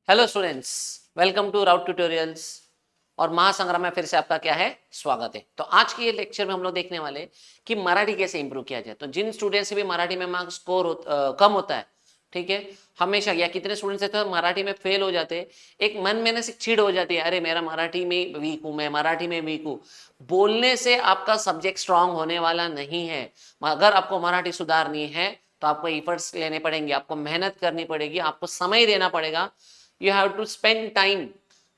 Hello students, welcome to Route Tutorials. और महासंग्राम में फिर से आपका क्या है, स्वागत है। तो आज की ये लेक्चर में हम लोग देखने वाले कि मराठी कैसे इंप्रूव किया जाए। तो जिन स्टूडेंट्स से भी मराठी में मार्क्स कम होता है, ठीक है, हमेशा या कितने स्टूडेंट्स तो मराठी में फेल हो जाते हैं, एक मन में ना से चिढ़ हो जाती है, अरे मेरा मराठी में वीक हूँ, मैं मराठी में वीक हूँ। बोलने से आपका सब्जेक्ट स्ट्रांग होने वाला नहीं है। अगर आपको मराठी सुधारनी है तो आपको एफर्ट्स लेने पड़ेंगे, आपको मेहनत करनी पड़ेगी, आपको समय देना पड़ेगा। You have to spend time,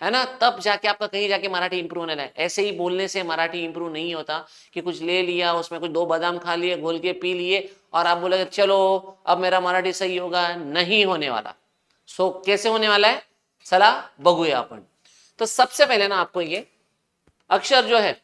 है ना, तब जाके आपका कहीं जाके मराठी इंप्रूव होने लगे। ऐसे ही बोलने से मराठी इंप्रूव नहीं होता कि कुछ ले लिया, उसमें कुछ 2 बादाम खा लिए, घोल के पी लिए और आप बोले चलो अब मेरा मराठी सही होगा, नहीं होने वाला। सो कैसे होने वाला है, चला बघूया आपण। तो सबसे पहले ना आपको ये अक्षर जो है,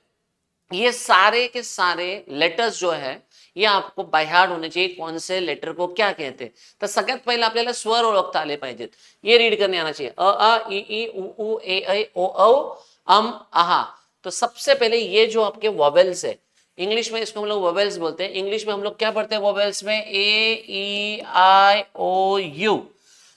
ये सारे के सारे लेटर्स जो है ये आपको बाय हार्ट होने चाहिए, कौन से लेटर को क्या कहते हैं। तर सगळ्यात पहिले आपल्याला स्वर ओळखता आले पाहिजेत, ये रीड करने आना चाहिए। अ आ इ ई उ ऊ ए ऐ ओ औ अम आहा। तो सबसे पहले ये जो आपके वॉवेल्स है, इंग्लिश में इसको हम लोग वॉवेल्स बोलते हैं। इंग्लिश में हम लोग क्या पढ़ते हैं वॉवेल्स में, ए ई आई ओ यू।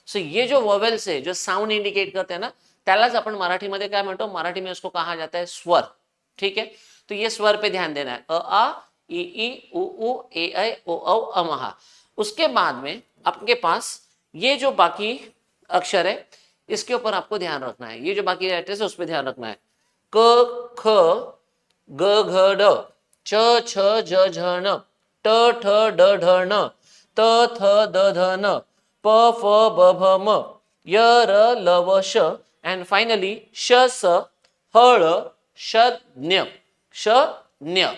सो ये जो वॉवेल्स है, जो साउंड इंडिकेट करते हैं ना, त्यालाच आपण मराठीमध्ये काय म्हणतो, मराठी में उसको कहा जाता है स्वर। ठीक है, तो ये स्वर पे ध्यान देना है, अ आ इ ई उ ऊ ए ऐ ओ औ अम आहा। उसके बाद में आपके पास ये जो बाकी अक्षर है, इसके ऊपर आपको ध्यान रखना है। ये जो बाकी लेटर्स है उस पर ध्यान रखना है। क ख ग घ ड च छ ज झ न ट ठ ड ढ न त थ द ध न प फ ब भ म य र ल व श एंड फाइनली श स ह ळ श न्य श न्य।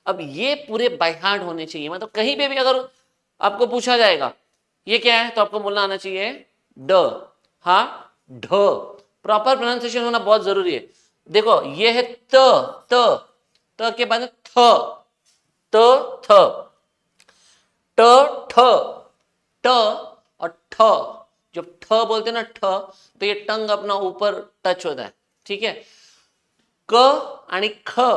अब ये पूरे बाय हार्ट होने चाहिए। मतलब कहीं पे भी अगर आपको पूछा जाएगा ये क्या है, तो आपको बोलना आना चाहिए ड, हा, ढ। प्रॉपर प्रोनाउंसिएशन होना बहुत जरूरी है। देखो ये है त, त, त के बाद थ, त थ, ट ठ, ट और ठ। जब ठ बोलते ना ठ, तो ये टंग अपना ऊपर टच होता है। ठीक है, क आणि ख,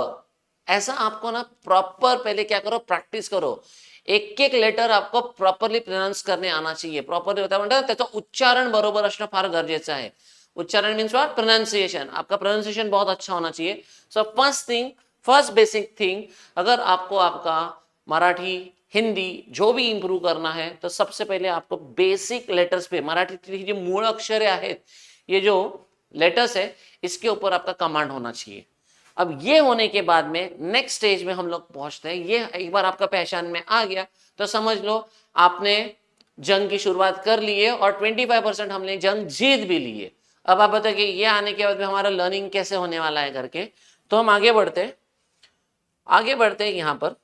ऐसा आपको ना प्रॉपर पहले क्या करो, प्रैक्टिस करो। एक एक लेटर आपको प्रॉपरली प्रोनाउंस करने आना चाहिए। प्रॉपरली होता म्हणतात त्याचं उच्चारण बरोबर असणं फार गरजेचं आहे। उच्चारण मीन्स व्हाट, प्रोनाउंसिएशन। आपका प्रोनाउंसिएशन बहुत अच्छा होना चाहिए। So first thing, first basic thing, अगर आपको आपका मराठी हिंदी जो भी इंप्रूव करना है, तो सबसे पहले आपको बेसिक लेटर्स पे, मराठी जो मूल अक्षरे आहेत, ये जो लेटर्स है, इसके ऊपर आपका कमांड होना चाहिए। अब ये होने के बाद में नेक्स्ट स्टेज में हम लोग पहुंचते हैं। ये एक बार आपका पहचान में आ गया तो समझ लो आपने जंग की शुरुआत कर ली है और 25% हमने जंग जीत भी ली है। अब आप बताइए कि ये आने के बाद में हमारा लर्निंग कैसे होने वाला है करके। तो हम आगे बढ़ते हैं, आगे बढ़ते हैं। यहाँ पर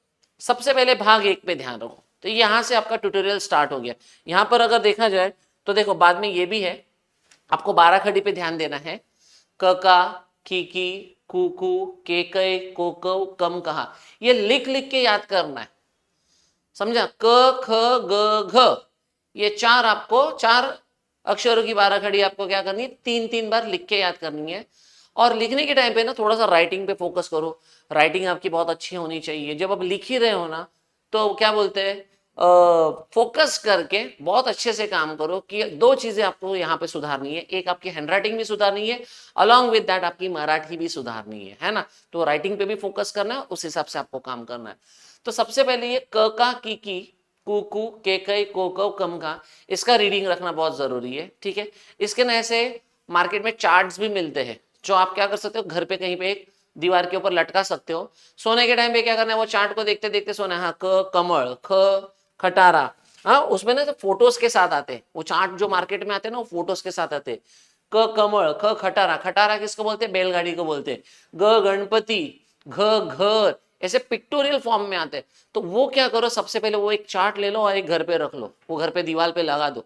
सबसे पहले भाग 1 पे ध्यान रखो। तो यहाँ से आपका ट्यूटोरियल स्टार्ट हो गया। यहाँ पर अगर देखा जाए तो देखो बाद में ये भी है, आपको 12 खड़ी पे ध्यान देना है। कका, कीकी, कुकू, केकई, कोकव, कम कहा, ये लिख लिख के याद करना है। समझा, क ख ग घ, ये चार आपको, चार अक्षरों की 12 खड़ी आपको क्या करनी है, 3-3 बार लिख के याद करनी है। और लिखने के टाइम पे ना थोड़ा सा राइटिंग पे फोकस करो। राइटिंग आपकी बहुत अच्छी होनी चाहिए। जब आप लिख ही रहे हो ना, तो क्या बोलते हैं, फोकस करके बहुत अच्छे से काम करो कि 2 चीजें आपको यहाँ पे सुधारनी है। एक आपकी हैंडराइटिंग भी सुधारनी है, अलॉन्ग विद दैट आपकी मराठी भी सुधारनी है ना। तो राइटिंग पे भी फोकस करना है, उस हिसाब से आपको काम करना है। तो सबसे पहले ये क का, की, कुकू, केकई, कोकव, कम का, इसका रीडिंग रखना बहुत जरूरी है। ठीक है, इसके ना ऐसे मार्केट में चार्ट्स भी मिलते हैं, जो आप क्या कर सकते हो, घर पे कहीं पे एक दीवार के ऊपर लटका सकते हो। सोने के टाइम पे क्या करना है, वो चार्ट को देखते देखते सोना है। हाँ, क कमल, ख खटारा, हाँ, उसमें ना फोटोज के साथ आते हैं। वो चार्ट जो मार्केट में आते हैं ना, वो फोटोज के साथ आते हैं। क कमल, ख खटारा, खटारा किसको बोलते हैं, बैलगाड़ी को बोलते हैं। ग गणपति, घ घर, ऐसे पिक्टोरियल फॉर्म में आते हैं। तो वो क्या करो, सबसे पहले वो एक चार्ट ले लो और एक घर पे रख लो, वो घर पे दीवार पे लगा दो।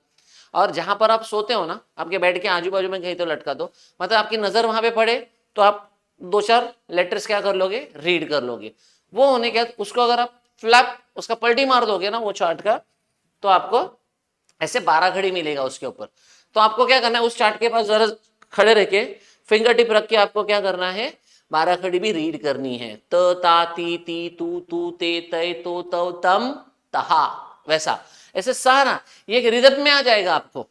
और जहां पर आप सोते हो ना, आपके बेड के आजू बाजू में कहीं तो लटका दो। मतलब आपकी नजर वहां पे पड़े तो आप 2-4 लेटर्स क्या कर लोगे, रीड कर लोगे। वो होने के बाद उसको अगर आप फ्लैप, उसका पलटी मार दोगे ना वो चार्ट का, तो आपको ऐसे 12 घड़ी मिलेगा उसके ऊपर। तो आपको क्या करना है, उस चार्ट के पास जरा खड़े रह के फिंगर टिप रख के आपको क्या करना है, 12 खड़ी भी रीड करनी है। त ता ती ती तू तू ते तय तो तव तम तहा, वैसा ऐसे सारा ये एक रिदम में आ जाएगा आपको।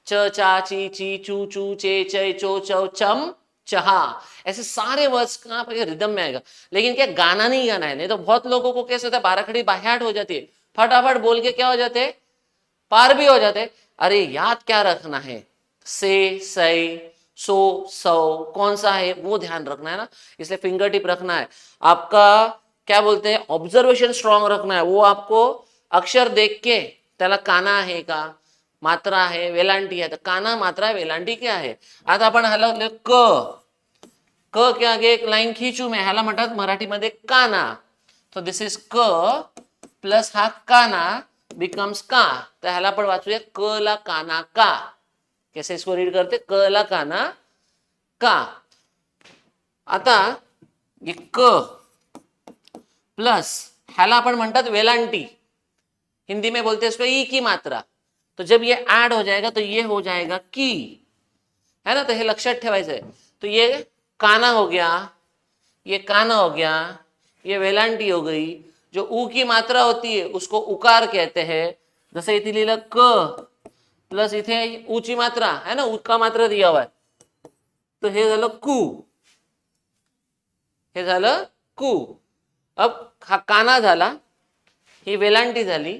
च चा ची ची चू चू चे चे चो चौ चम चहा, ऐसे सारे वर्ड्स कहाँ पर रिदम में आएगा। लेकिन क्या गाना नहीं गाना है, नहीं तो बहुत लोगों को कैसे होता है बाराखड़ी बाहर हो जाती है, फटाफट बोल के क्या हो जाते, पार भी हो जाते। अरे याद क्या रखना है, से, सही, सो, सौ, कौन सा है वो ध्यान रखना है ना, इसलिए फिंगर टिप रखना है आपका। क्या बोलते हैं, ऑब्जर्वेशन स्ट्रॉन्ग रखना है, वो आपको अक्षर देख के त्याला काना आहे का, मात्रा आहे, वेलांटी आहे, तर काना मात्रा वेलांटी क्या आहे। आता आपण ह्याला क, क के आगे एक लाईन खिचू मैं, ह्याला म्हणतात मराठीमध्ये काना। तो दिस इज क प्लस हा काना बिकम्स का, तर ह्याला आपण वाचूया क ला काना का। कैसे इसको रीड करते, क ला काना का। आता ये क प्लस ह्याला आपण म्हणतात वेलांटी, हिंदी में बोलते हैं इसको ई की मात्रा। तो जब ये ऐड हो जाएगा तो ये हो जाएगा की, है ना, तो ये लक्षात ठेवायचं आहे। तो ये काना हो गया, ये काना हो गया, ये वेलांटी हो गई। जो ऊ की मात्रा होती है उसको उकार कहते हैं। जैसे इथे लिहिलं क प्लस इथे ऊची मात्रा है ना, ऊ का मात्रा दिया हुआ है, तो हे झालं कू, हे झालं कू। अब हा काना झाला, ही वेलांटी झाली,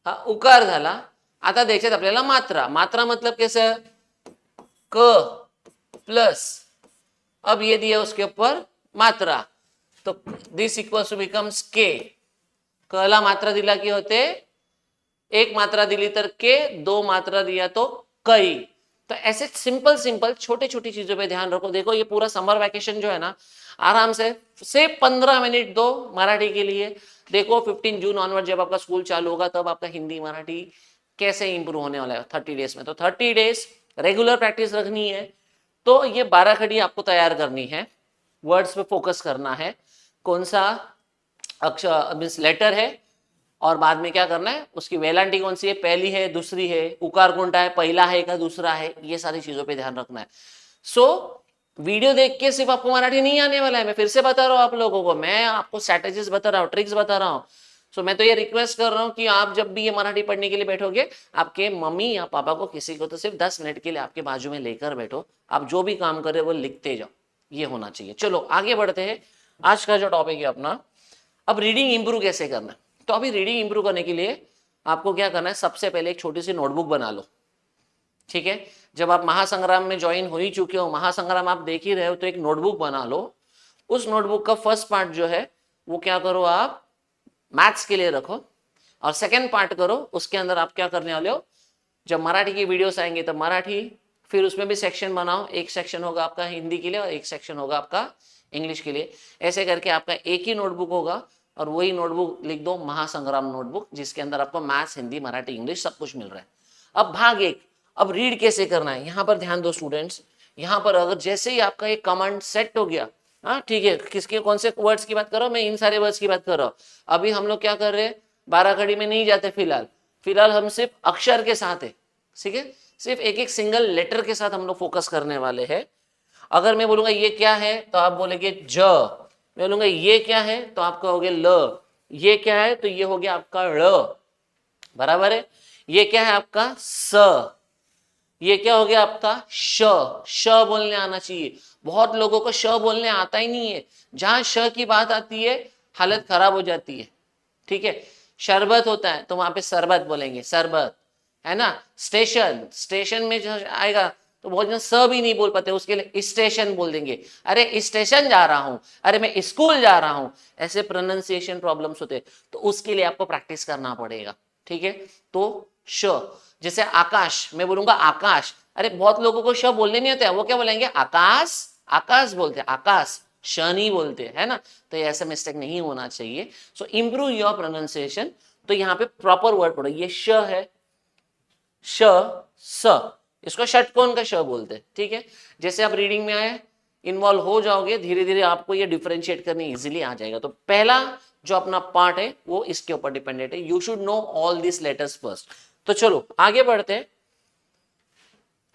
हा उकार झाला। आता द्यायच्यात आपल्याला मात्रा, मात्रा मतलब कैसे, क प्लस अब ये दिया उसके ऊपर मात्रा, तो दिस इक्वल्स टू बिकम्स के। क ला मात्रा दिला की होते, एक मात्रा दिली तर के, दो मात्रा दिया तो कई। तो ऐसे सिंपल सिंपल छोटे छोटी चीजों पे ध्यान रखो। देखो ये पूरा समर वैकेशन जो है ना, आराम से 15 मिनट दो मराठी के लिए। देखो 15 जून ऑनवर्ड जब आपका स्कूल चालू होगा तब आपका हिंदी मराठी कैसे इंप्रूव होने वाला है 30 डेज में। तो 30 डेज रेगुलर प्रैक्टिस रखनी है। तो ये 12 खड़ी आपको तैयार करनी है, वर्ड्स पे फोकस करना है, कौन सा अक्षर मीन्स लेटर है, और बाद में क्या करना है, उसकी वेलांटी कौन सी है, पहली है दूसरी है, उकार कौनटा है, पहला है का दूसरा है, ये सारी चीजों पे ध्यान रखना है। सो वीडियो देख के सिर्फ आपको मराठी नहीं आने वाला है, मैं फिर से बता रहा हूँ आप लोगों को, मैं आपको स्ट्रैटेजीज बता रहा हूँ, ट्रिक्स बता रहा हूँ। सो मैं तो ये रिक्वेस्ट कर रहा हूँ कि आप जब भी ये मराठी पढ़ने के लिए बैठोगे, आपके मम्मी या पापा को किसी को तो सिर्फ 10 मिनट के लिए आपके बाजू में लेकर बैठो, आप जो भी काम कर रहे हो वो लिखते जाओ, ये होना चाहिए। चलो आगे बढ़ते हैं, आज का जो टॉपिक है अपना, अब रीडिंग इंप्रूव कैसे करना है। तो अभी रीडिंग इंप्रूव करने के लिए आपको क्या करना है, सबसे पहले एक छोटी सी नोटबुक बना लो, ठीक है। जब आप महासंग्राम में ज्वाइन हो ही चुके हो, महासंग्राम आप देख ही रहे हो, तो एक नोटबुक बना लो। उस नोटबुक का फर्स्ट पार्ट जो है वो क्या करो, आप मैथ्स के लिए रखो, और सेकेंड पार्ट करो, उसके अंदर आप क्या करने वाले हो, जब मराठी की वीडियोस आएंगे तो मराठी, फिर उसमें भी सेक्शन बनाओ, एक सेक्शन होगा आपका हिंदी के लिए और एक सेक्शन होगा आपका इंग्लिश के लिए। ऐसे करके आपका एक ही नोटबुक होगा, और वही नोटबुक लिख दो महासंग्राम नोटबुक, जिसके अंदर आपको मैथ्स, हिंदी, मराठी, इंग्लिश सब कुछ मिल रहा है। अब भाग एक, अब रीड कैसे करना है, यहां पर ध्यान दो स्टूडेंट्स। यहां पर अगर जैसे ही आपका एक कमांड सेट हो गया, हाँ ठीक है, किसके कौन से वर्ड्स की बात करो, मैं इन सारे वर्ड्स की बात कर रहा हूं। अभी हम लोग क्या कर रहे हैं, 12 खड़ी में नहीं जाते फिलहाल, फिलहाल हम सिर्फ अक्षर के साथ है, ठीक है, सिर्फ एक एक सिंगल लेटर के साथ हम लोग फोकस करने वाले हैं। अगर मैं बोलूंगा ये क्या है तो आप बोलेंगे ज, मैं बोलूंगा ये क्या है तो आप कहोगे ल, ये क्या है तो ये हो गया आपका ळ, बराबर है। ये क्या है आपका स, ये क्या हो गया आपका श, श बोलने आना चाहिए। बहुत लोगों को श बोलने आता ही नहीं है, जहां श की बात आती है हालत खराब हो जाती है, ठीक है। शरबत होता है तो वहां पे सरबत बोलेंगे, सरबत, है ना। स्टेशन, स्टेशन में जो आएगा तो बहुत जन स भी नहीं बोल पाते, उसके लिए स्टेशन बोल देंगे, अरे स्टेशन जा रहा हूं, अरे मैं स्कूल जा रहा हूं, ऐसे प्रोनाउंसिएशन प्रॉब्लम्स होते हैं, तो उसके लिए आपको प्रैक्टिस करना पड़ेगा, ठीक है। तो श, जैसे आकाश, मैं बोलूंगा आकाश, अरे बहुत लोगों को श बोलने नहीं होता है, वो क्या बोलेंगे आकाश, आकाश बोलते हैं, आकाश, श नहीं बोलते, है ना। तो ये ऐसा मिस्टेक नहीं होना चाहिए। सो इंप्रूव योर प्रोनाउंसिएशन। तो यहाँ पे प्रॉपर वर्ड पढ़ो, ये श है, श, स, इसको षटकोण का श बोलते हैं, ठीक है। जैसे आप रीडिंग में आए, इन्वॉल्व हो जाओगे, धीरे धीरे आपको ये डिफरेंशिएट करने इजीली आ जाएगा। तो पहला जो अपना पार्ट है वो इसके ऊपर डिपेंडेंट है, you should know all this letters first. तो चलो आगे बढ़ते हैं,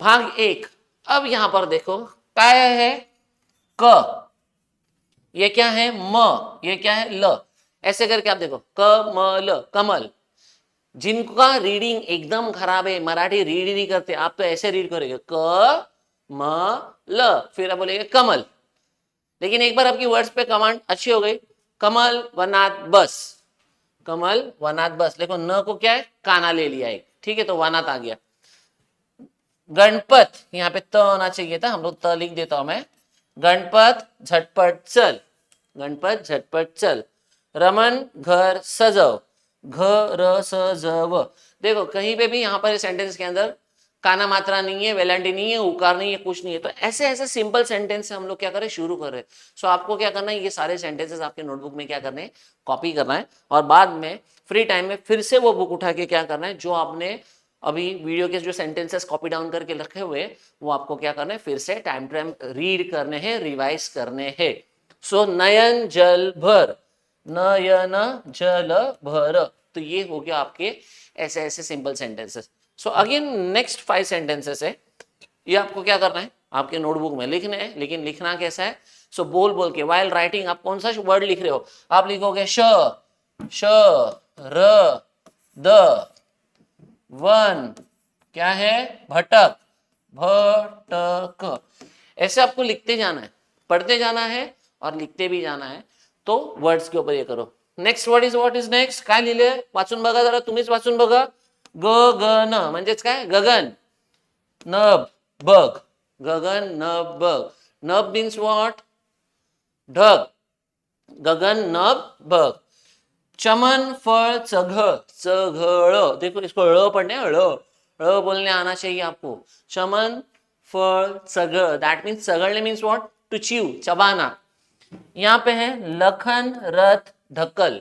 भाग एक। अब यहां पर देखो काय है क, ये क्या है म, ये क्या है ल, ऐसे करके आप देखो क म ल, कमल। जिनका रीडिंग एकदम खराब है, मराठी रीड ही नहीं करते, आप तो ऐसे रीड करोगे क म ल, फिर आप बोलेंगे कमल। लेकिन एक बार आपकी वर्ड्स पे कमांड अच्छी हो गई, कमल वनाथ बस, कमल वनाथ बस, देखो न को क्या है, काना ले लिया एक, ठीक है, तो वनाथ आ गया। गणपत, यहाँ पे त होना चाहिए था, हम लोग त लिख देता हूं मैं, गणपत झटपट चल, गणपत झटपट चल। रमन घर सजव, घर सजव। देखो कहीं पे भी यहाँ पर सेंटेंस के अंदर काना मात्रा नहीं है, वेलांटी नहीं है, उकार नहीं है, कुछ नहीं है, तो ऐसे ऐसे सिंपल सेंटेंस से हम लोग क्या करें, शुरू कर रहे हैं। सो आपको क्या करना है, ये सारे सेंटेंसेस आपके नोटबुक में क्या करने हैं, कॉपी करना है, और बाद में फ्री टाइम में फिर से वो बुक उठा के क्या करना है, जो आपने अभी वीडियो के जो सेंटेंसेस कॉपी डाउन करके रखे हुए, वो आपको क्या करना है, फिर से टाइम टू टाइम रीड करने हैं, रिवाइज करने हैं। सो नयन जल भर, नयन जल भर, तो ये हो गया आपके ऐसे ऐसे simple sentences. So again next 5 sentences है, ये आपको क्या करना है, आपके नोटबुक में लिखने हैं, लेकिन लिखना कैसा है, सो बोल बोल के, वाइल राइटिंग आप कौन सा वर्ड लिख रहे हो, आप लिखोगे श र द, वन क्या है, भटक, भटक, ऐसे आपको लिखते जाना है, पढ़ते जाना है और लिखते भी जाना है। तो वर्ड्स के ऊपर ये करो। Next word is what is next, काय लिहिले, वाचून बघा जरा, तुम्हीच वाचून बघा, गगन म्हणजेच काय, गगन, नभ बघ, गगन नभ बघ, नभ मीन्स व्हॉट, ढग, गगन नभ बघ। चमन फल चघळ, चघळ, देखो इसको ळ पढ़ने, ळ बोलने आना चाहिए आपको, चमन फल चघळ, दैट मीन्स चघळने मीन्स व्हाट, टू च्यू, चबाना। यहाँ पे है लखन रथ ढकल,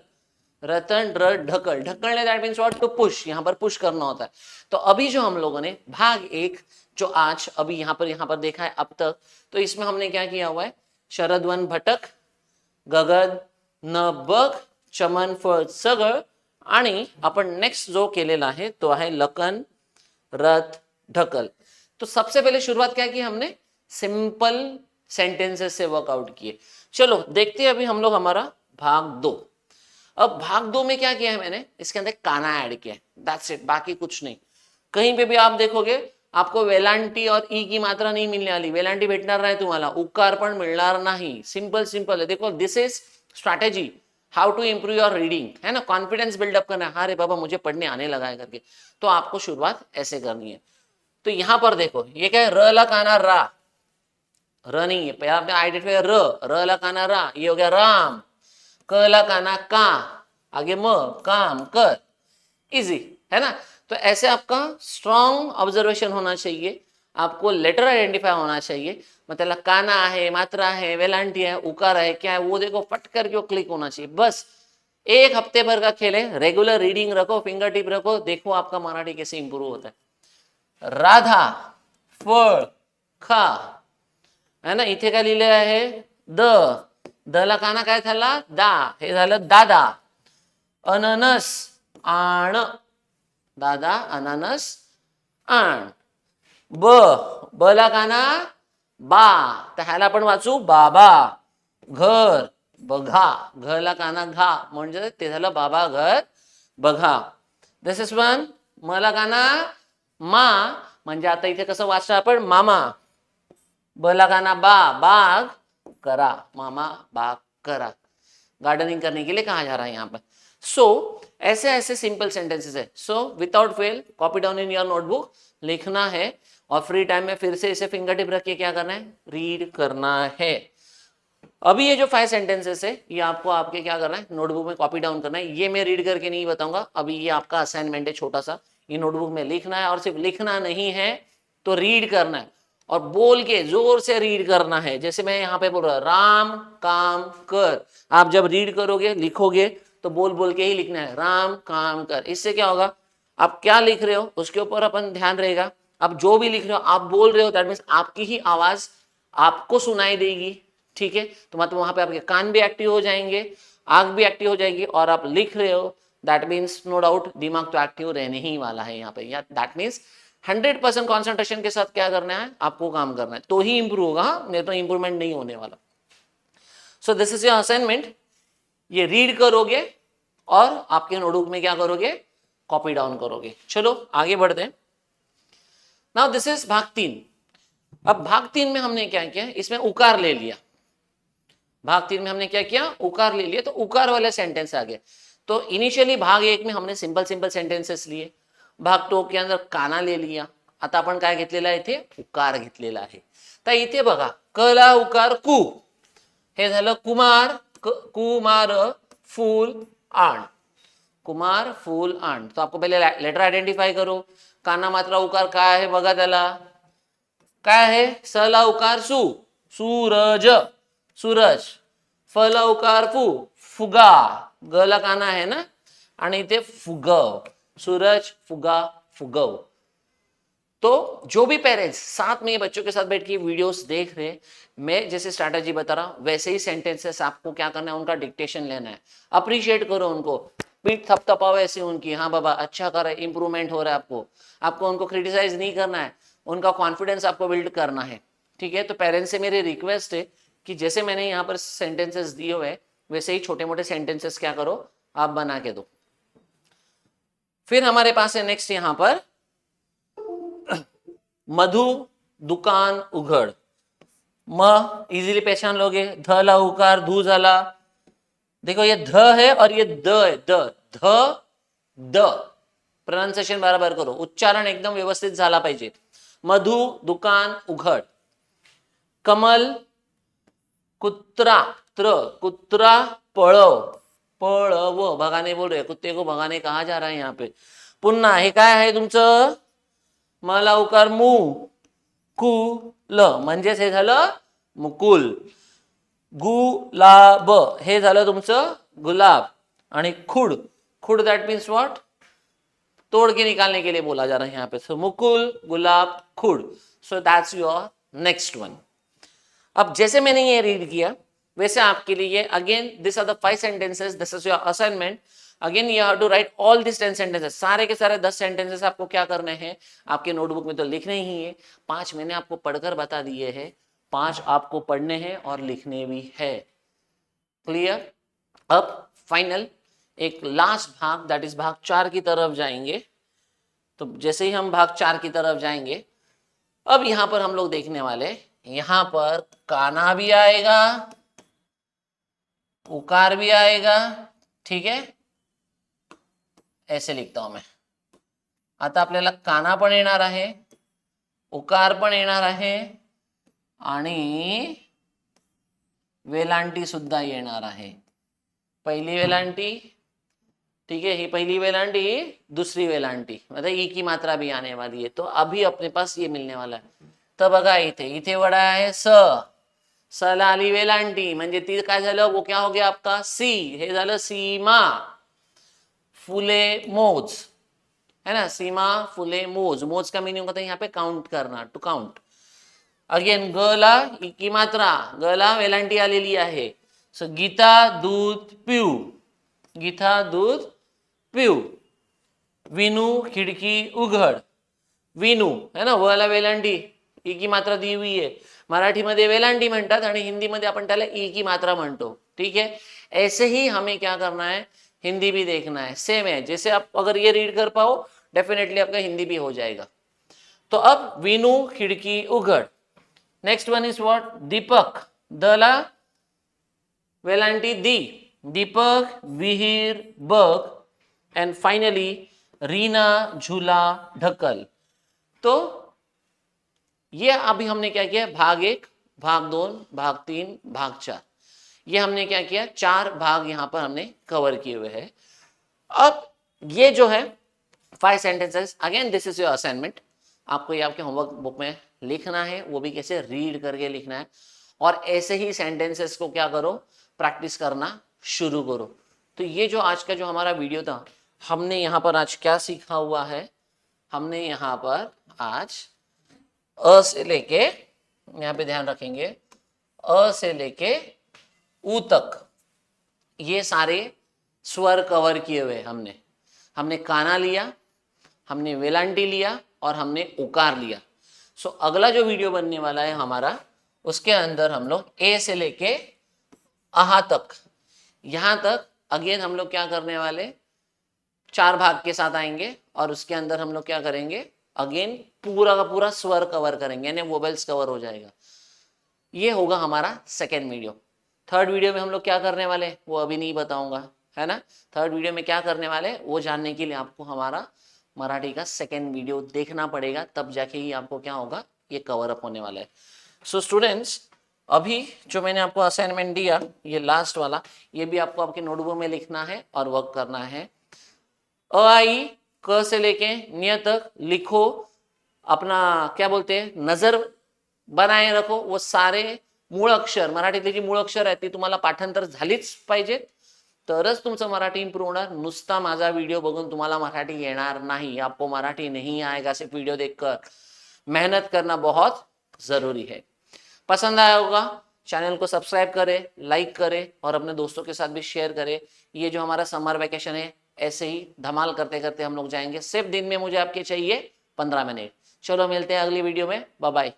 रतन रथ ढकल, ढकलने that means what, to push, यहाँ पर पुश करना होता है। तो अभी जो हम लोगों ने भाग 1 जो आज अभी यहाँ पर देखा है अब तक, तो इसमें हमने क्या किया हुआ है, शरदवन भटक, गगन न बघ, चमन फळ सगळ, आणि आपण नेक्स्ट जो केलेला है तो है लखन रथ ढकल। तो सबसे पहले शुरुआत क्या की हमने, सिंपल सेंटेंसेस से वर्कआउट किए। चलो देखते हैं अभी हम लोग हमारा भाग 2। अब भाग 2 में क्या किया है मैंने, इसके अंदर काना ऐड किया है, दैट्स इट, बाकी कुछ नहीं। कहीं पे भी आप देखोगे आपको वेलांटी और ई की मात्रा नहीं मिलने वाली, वेलांटी भेटणार नाही तुम्हाला, उकार पण मिळणार नाही, सिंपल सिंपल है। देखो this is strategy how to improve your reading, है ना, कॉन्फिडेंस बिल्डअप करना है, हाँ रे बाबा मुझे पढ़ने आने लगा है करके, तो आपको शुरुआत ऐसे करनी है। तो यहां पर देखो ये क्या है, र ला काना रा, र नहीं है, पहले आपने आइडेंटिफाई र ला काना रा, ये हो गया राम, क ला काना का, आगे म, काम कर, इजी है ना। तो ऐसे आपका स्ट्रॉन्ग ऑब्जर्वेशन होना चाहिए, आपको लेटर आइडेंटिफाई होना चाहिए, मतलब काना है, मात्रा है, वेलांटी है, उकार है, क्या है वो देखो, फट करके क्लिक होना चाहिए। बस 1 हफ्ते भर का खेल है, रेगुलर रीडिंग रखो, फिंगर टिप रखो, देखो आपका मराठी कैसे इंप्रूव होता है। राधा फळ खा, है ना, इथे काय लिहिलेलं आहे, द ला काना काय झाला, दा, हे झालं दादा। अननस आण, दादा अननस आण। ब ला काना बा, तर ह्याला आपण वाचू बाबा। घर बघा, घ ला काना घा, म्हणजे ते झालं बाबा घर बघा। This is one. म ला काना मा, म्हणजे आता इथे कसं वाचणार आपण, मामा। ब ला काना बा, बाग करा, मामा बाग करा, गार्डनिंग करने के लिए कहा जा रहा है यहाँ पर। सो ऐसे ऐसे सिंपल सेंटेंसेस है। So without fail copy down in your notebook, लिखना है, और फ्री टाइम में फिर से इसे फिंगर टिप रख के क्या करना है, रीड करना है। अभी ये जो 5 सेंटेंसेस है ये आपको आपके क्या करना है, नोटबुक में कॉपी डाउन करना है। ये मैं रीड करके नहीं बताऊंगा, अभी ये आपका असाइनमेंट है छोटा सा, ये नोटबुक में लिखना है, और सिर्फ लिखना नहीं है तो रीड करना है, और बोल के जोर से रीड करना है। जैसे मैं यहाँ पे बोल रहा, राम काम कर, आप जब रीड करोगे लिखोगे तो बोल बोल के ही लिखना है, राम काम कर। इससे क्या होगा, आप क्या लिख रहे हो उसके ऊपर अपन ध्यान रहेगा, आप जो भी लिख रहे हो आप बोल रहे हो, दैट मीन्स आपकी ही आवाज आपको सुनाई देगी, ठीक है। तो मतलब वहां पे आपके कान भी एक्टिव हो जाएंगे, आंख भी एक्टिव हो जाएगी, और आप लिख रहे हो, दैट मीन्स नो डाउट दिमाग तो एक्टिव रहने ही वाला है यहाँ पे, या दैट मीन्स 100% कॉन्सेंट्रेशन के साथ क्या करना है, आपको काम करना है, तो ही इंप्रूव होगा, नहीं तो इंप्रूवमेंट नहीं होने वाला। So this is your assignment, ये रीड करोगे और आपके नोटबुक में क्या करोगे, कॉपी डाउन करोगे। चलो आगे बढ़ते हैं। नाउ दिस इज भाग 3। अब भाग 3 में हमने क्या किया, इसमें उकार ले लिया। भाग 3 में हमने क्या किया, उकार ले लिया, तो उकार वाले सेंटेंस आ गए। तो इनिशियली भाग 1 में हमने सिंपल सिंपल सेंटेन्सेस लिए, भाग 2 के अंदर काना ले लिया, आता आपण काय घेतलेला आहे, इथे उकार घेतलेला आहे। तर इथे बघा कला उकार कु, हे झालं कुमार, कुमार फूल आण, कुमार फूल आण। तो आपको पहले लेटर आइडेंटिफाई करो। काना मात्रा उकार काय आहे बघा, त्याला काय आहे, सला उकार सु, सूरज, सूरज, फला उकार फु, फुगा, गला काना है ना, आणि इथे फुगव, सूरज फुगा फुगव। तो जो भी पेरेंट्स साथ में ये बच्चों के साथ बैठ के वीडियोस देख रहे, मैं जैसे स्ट्रैटेजी बता रहा हूं वैसे ही सेंटेंसेस आपको क्या करना है, उनका डिक्टेशन लेना है, अप्रिशिएट करो उनको, पीठ थपथपाओ ऐसे उनकी, हाँ बाबा अच्छा कर रहे, इंप्रूवमेंट हो रहा है आपको उनको क्रिटिसाइज नहीं करना है, उनका कॉन्फिडेंस आपको बिल्ड करना है। ठीक है, तो पेरेंट्स से मेरी रिक्वेस्ट है कि जैसे मैंने यहाँ पर सेंटेंसेस दिए हुए वैसे ही छोटे मोटे सेंटेंसेस क्या करो, आप बना के दो। फिर हमारे पास है नेक्स्ट यहां पर मधु दुकान उघड, म इजीली पहचान लोगे, ध ला उकार धू झाला, देखो ये ध है और ये द है, ध द, प्रोनाउंसिएशन बराबर करो, उच्चारण एकदम व्यवस्थित झाला पाहिजे। मधु दुकान उघड, कमल कुत्रा, कुत्रा पळव, पळव, भगाने बोल रहे, कुत्ते को भगाने कहा जा रहा है यहाँ पे। पुन्हा हे काय आहे तुमचं, मला उकार मु, कुल, म्हणजेच हे झालं मुकुल, गुलाब, हे झालं तुमचं गुलाब, आणि खुड, खुड दैट मीन्स व्हाट, तोड़ के निकालने के लिए बोला जा रहा है यहाँ पे। सो मुकुल गुलाब खुड, so that's your next one. अब जैसे मैंने ये रीड किया वैसे आपके लिए again this are the 5 sentences, this is your assignment. Again you have to write all this 10 sentences, सारे के सारे 10 सेंटेंसेस आपको क्या करने हैं, आपके नोटबुक में तो लिखने ही है। 5 मैंने आपको पढ़कर बता दिए हैं, 5 आपको पढ़ने हैं और लिखने भी है। क्लियर? अब फाइनल एक लास्ट भाग, दैट इज भाग 4 की तरफ जाएंगे। तो जैसे ही हम भाग 4 की तरफ जाएंगे, अब यहां पर हम लोग देखने वाले, यहां पर काना भी आएगा, उकार भी आएगा। ठीक है, ऐसे लिखता हूं मैं। आता आपल्याला काना पण येणार आहे, उकार पण येणार आहे, आणि वेलांटी सुद्धा येणार आहे। पहली वेलांटी, ठीक है, ये पहली वेलांटी, दूसरी वेलांटी, मतलब ई की मात्रा भी आने वाली है। तो अभी अपने पास ये मिलने वाला है। तर बघा इथे वडा आहे स, सला आली वेलांटी, म्हणजे ती काय झालं, वो क्या हो गया आपका सी, हे झालं सीमा, फुले मोज, है ना, सीमा फुले मोज, मोज का मीनिंग होता है यहाँ पे काउंट करना, टू काउंट। अगेन गला ई की मात्रा, गला वेलांटी आलेली आहे। सो गीता दूध पिऊ, गीता दूध पिऊ, विनू खिड़की उघड, विनू, है ना, वला वेलांटी, ई की मात्रा दी हुई है, मराठीमध्ये वेलांटी म्हणतात आणि हिंदीमध्ये आपण त्याला ई की मात्रा म्हणतो। ठीक है, ऐसे ही हमें क्या करना है, हिंदी भी देखना है, सेम है। जैसे आप अगर ये रीड कर पाओ डेफिनेटली आपका हिंदी भी हो जाएगा। तो अब विनू खिड़की उघड, नेक्स्ट वन इज व्हाट, दीपक, दला वेलांटी दी, दीपक विहीर बघ, एंड फाइनली रीना झूला ढकल। तो ये अभी हमने क्या किया, भाग 1, भाग 2, भाग 3, भाग 4, ये हमने क्या किया, 4 भाग यहां पर हमने कवर किए हुए हैं। अब ये जो है 5 sentences, again this is your assignment, आपको ये आपके होमवर्क बुक में लिखना है, वो भी कैसे रीड करके लिखना है, और ऐसे ही सेंटेंसेस को क्या करो, प्रैक्टिस करना शुरू करो। तो ये जो आज का जो हमारा वीडियो था, हमने यहाँ पर आज क्या सीखा हुआ है, हमने यहाँ पर आज अ से लेके, यहाँ पे ध्यान रखेंगे, अ से लेके उ तक ये सारे स्वर कवर किए हुए हमने काना लिया, हमने वेलांटी लिया और हमने उकार लिया। सो अगला जो वीडियो बनने वाला है हमारा, उसके अंदर हम लोग ए से लेके आहा तक, यहां तक अगेन हम लोग क्या करने वाले, 4 भाग के साथ आएंगे और उसके अंदर हम लोग क्या करेंगे, अगेन पूरा का पूरा स्वर कवर करेंगे, यानी वोवेल्स कवर हो जाएगा। ये होगा हमारा सेकेंड वीडियो। थर्ड वीडियो में हम लोग क्या करने वाले वो अभी नहीं बताऊंगा, है ना। थर्ड वीडियो में क्या करने वाले वो जानने के लिए आपको हमारा मराठी का सेकेंड वीडियो देखना पड़ेगा, तब जाके ही आपको क्या होगा, ये कवर अप होने वाला है। सो स्टूडेंट्स, अभी जो मैंने आपको असाइनमेंट दिया ये लास्ट वाला, ये भी आपको आपके नोटबुक में लिखना है और वर्क करना है। अ आई क से लेके न्य तक लिखो, अपना क्या बोलते हैं नजर बनाए रखो, वो सारे मूळ अक्षर मराठीतली जी मूळ अक्षर आहेत ती तुम्हाला पाठांतर झालीच पाहिजेत, तरच तुमचं मराठी इंप्रूव्ह होणार। नुसता माझा व्हिडिओ बघून तुम्हाला मराठी येणार नाही, आपको मराठी नहीं आएगा सिर्फ वीडियो देखकर। मेहनत करना बहुत जरूरी है। पसंद आया होगा, चैनल को सब्सक्राइब करें, लाइक करें और अपने दोस्तों के साथ भी शेयर करें। ये जो हमारा समर वैकेशन है ऐसे ही धमाल करते करते हम लोग जाएंगे। सिर्फ दिन में मुझे आपके चाहिए 15 मिनट। चलो मिलते हैं अगली वीडियो में, बाय बाय।